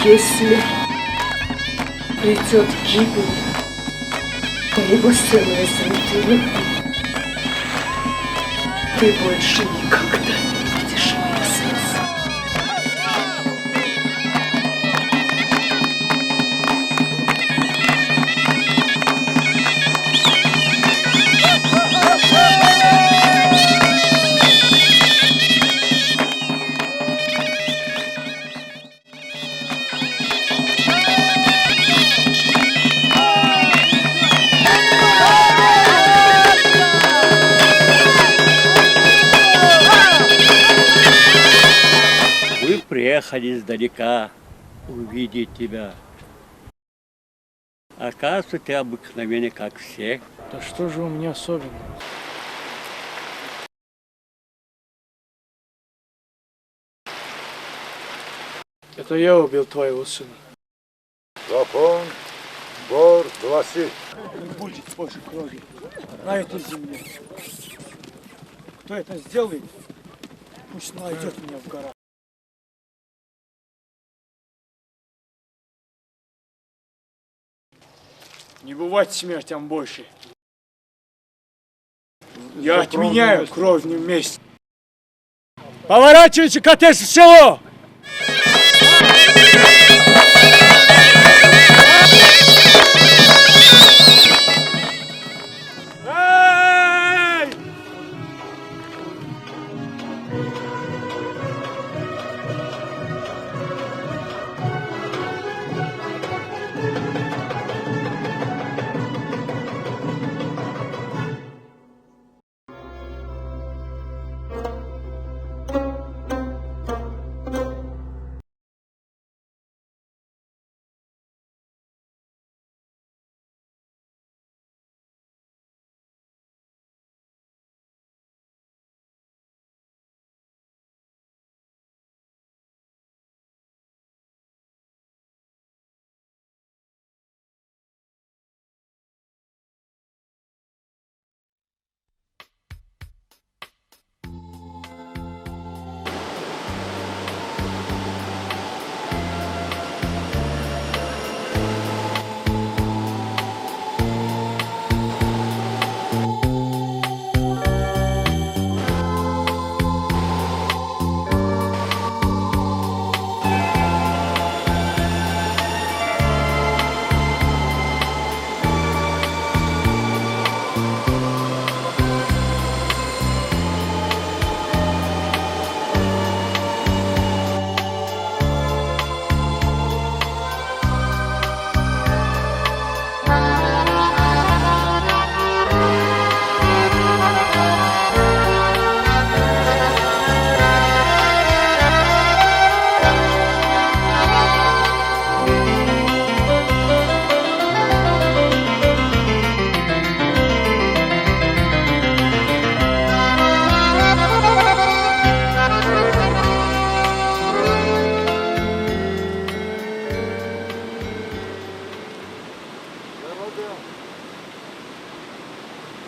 Если придет гибель моего сына из руки, ты больше никогда не увидишь моих слез. Вы приехали издалека увидеть тебя. Оказывается, ты обыкновенный, как все. Да что же у меня особенного? Это я убил твоего сына. Закон, гор, гласит. Не будет больше крови на этой земле. Кто это сделает, пусть найдет меня в горах. Не бывать смертям больше. Я отменяю кровную месть. Поворачивайте коттедж в село! Эй!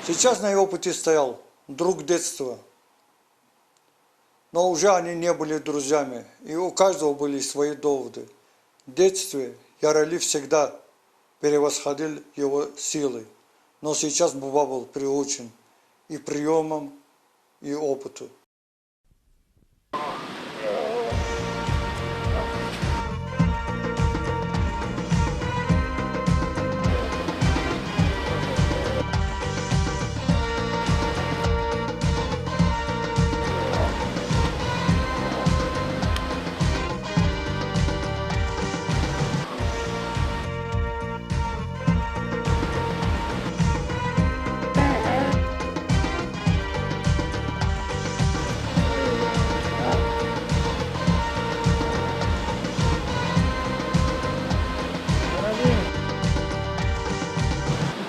Сейчас на его пути стоял друг детства, но уже они не были друзьями, и у каждого были свои доводы. В детстве Ярали всегда превосходил его силы, но сейчас Буба был приучен и приемом, и опыту.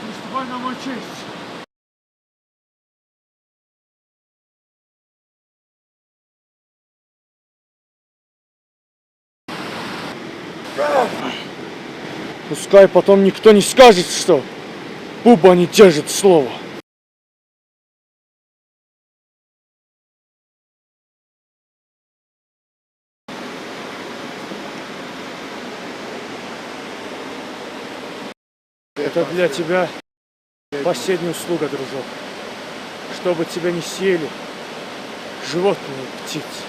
Приступай на мою честь. Пускай потом никто не скажет, что Буба не держит слово. Это для тебя последняя услуга, дружок. Чтобы тебя не съели животные, птицы.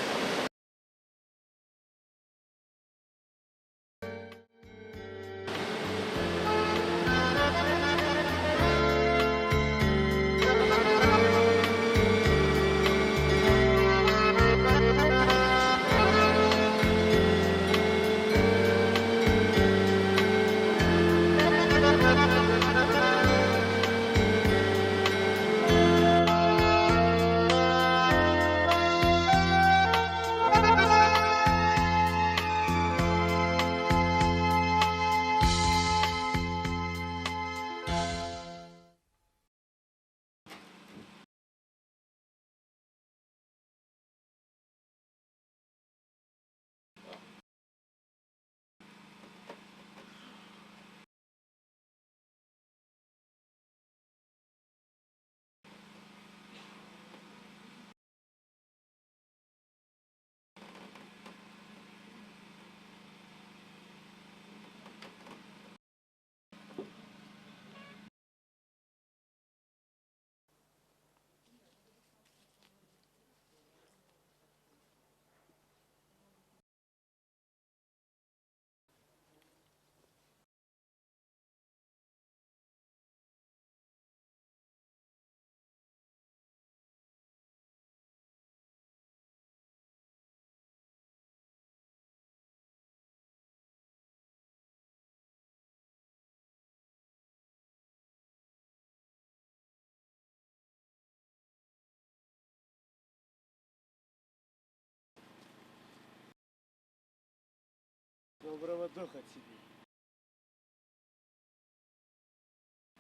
Доброго духа тебе.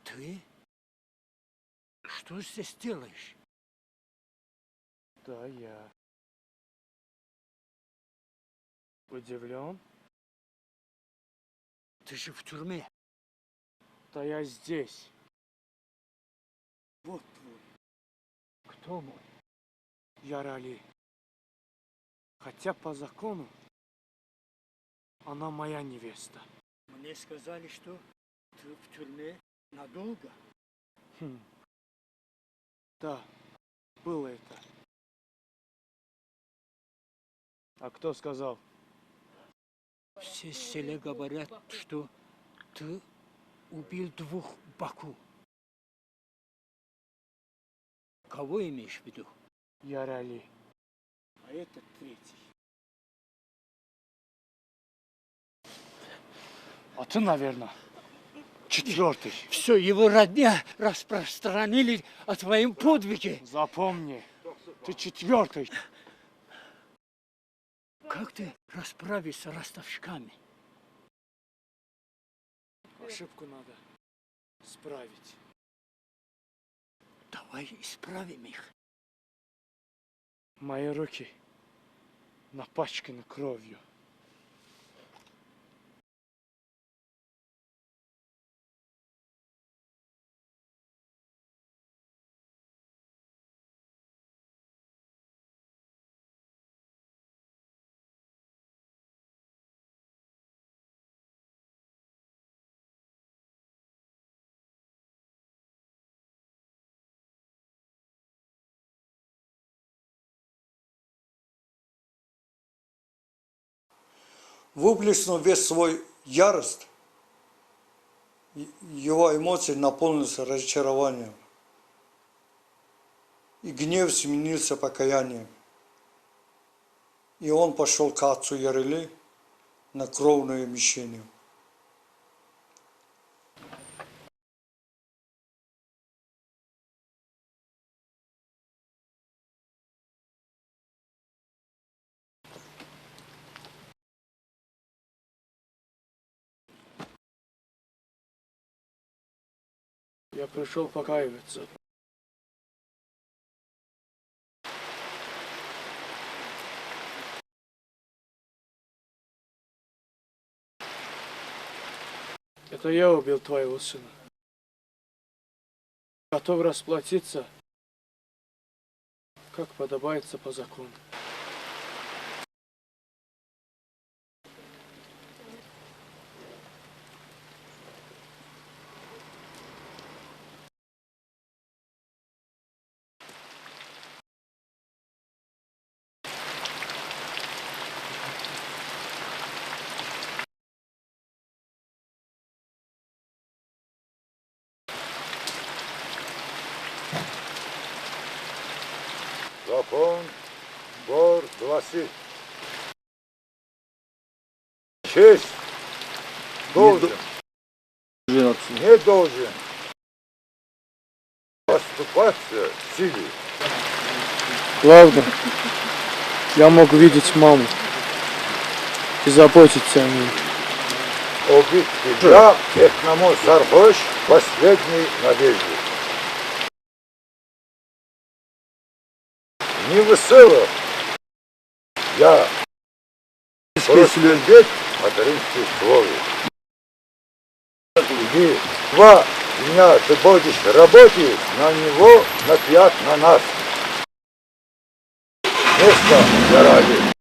Ты? Что здесь делаешь? Да, я. Удивлен? Ты же в тюрьме. Да я здесь. Вот твой. Кто мой? Ярали. Хотя по закону она моя невеста. Мне сказали, что ты в тюрьме надолго. Хм. Да, было это. А кто сказал? Все в селе говорят, что ты убил 2 Баку. Кого имеешь в виду? Ярали. А это 3. А ты, наверное, 4. Все, его родня распространили о твоем подвиге. Запомни, ты 4. Как ты расправишься с ростовщиками? Ошибку надо справить. Давай исправим их. Мои руки напачканы кровью. Выплеснув весь свой ярость, его эмоции наполнились разочарованием. И гнев сменился покаянием. И он пошел к отцу Ярили на кровное мщение. Я пришел покаиваться. Это я убил твоего сына. Готов расплатиться, как подобается по закону. Закон Бор гласит. Честь должен, не должен поступаться силой. Главное, я мог видеть маму и заботиться о ней. Убить тебя, этному сархош, последней надежды. Не весело. Я проследить материнские слове. И 2 дня ты будешь работать на него, напьят на нас. Место для ради.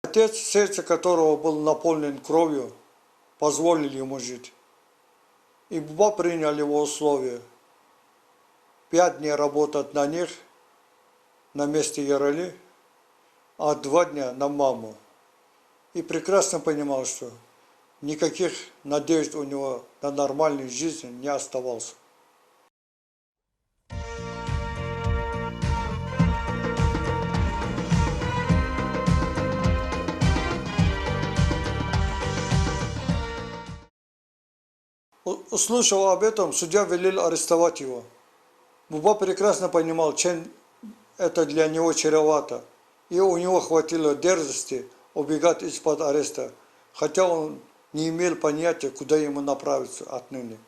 Отец, сердце которого был наполнен кровью, позволил ему жить. И Буба принял его условия. 5 дней работать на них, на месте Ярали, а 2 дня на маму. И прекрасно понимал, что никаких надежд у него на нормальную жизнь не оставалось. Услышав об этом, судья велел арестовать его. Буба прекрасно понимал, чем это для него чревато, и у него хватило дерзости убегать из-под ареста, хотя он не имел понятия, куда ему направиться отныне.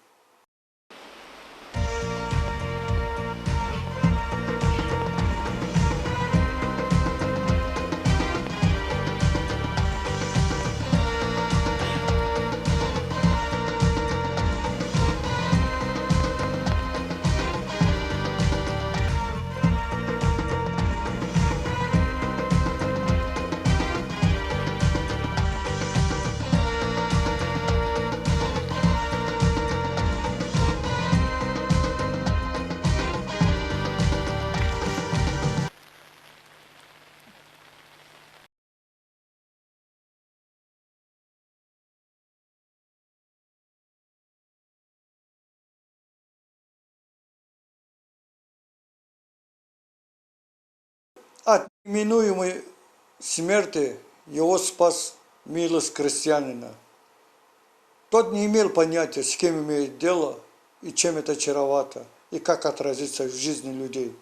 От неминуемой смерти его спас милость крестьянина. Тот не имел понятия, с кем имеет дело и чем это чревато, и как отразится в жизни людей.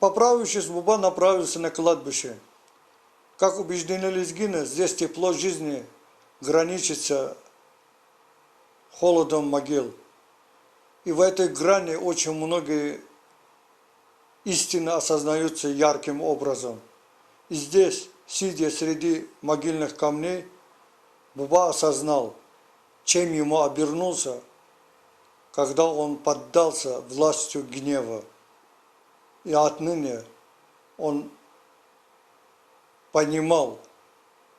Поправившись, Буба направился на кладбище. Как убеждены лезгины, здесь тепло жизни граничится холодом могил. И в этой грани очень многие истины осознаются ярким образом. И здесь, сидя среди могильных камней, Буба осознал, чем ему обернулся, когда он поддался властью гнева. И отныне он понимал,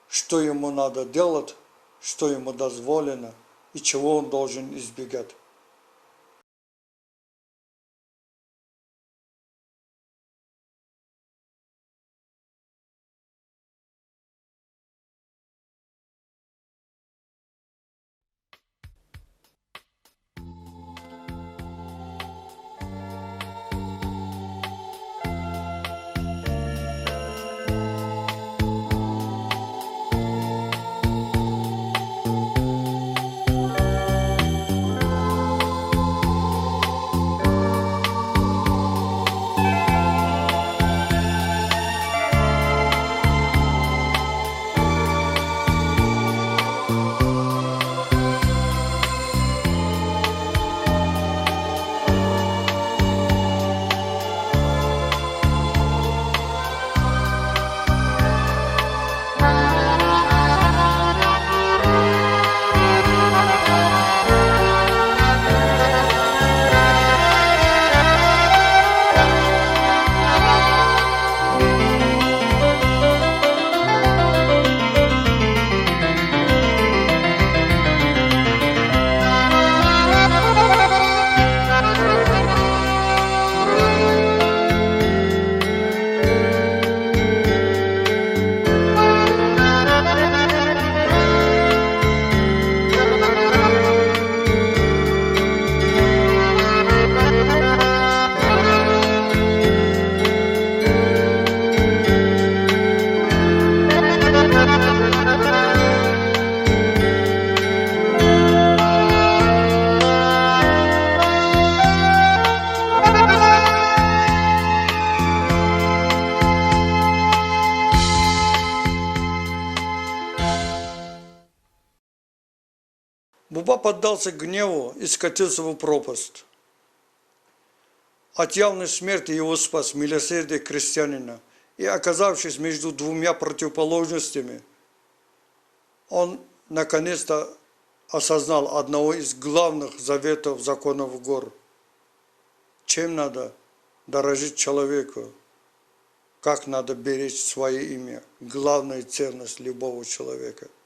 что ему надо делать, что ему дозволено и чего он должен избегать. Буба поддался гневу и скатился в пропасть. От явной смерти его спас милосердие крестьянина, и, оказавшись между двумя противоположностями, он наконец-то осознал одного из главных заветов законов гор. Чем надо дорожить человеку, как надо беречь свое имя, главная ценность любого человека –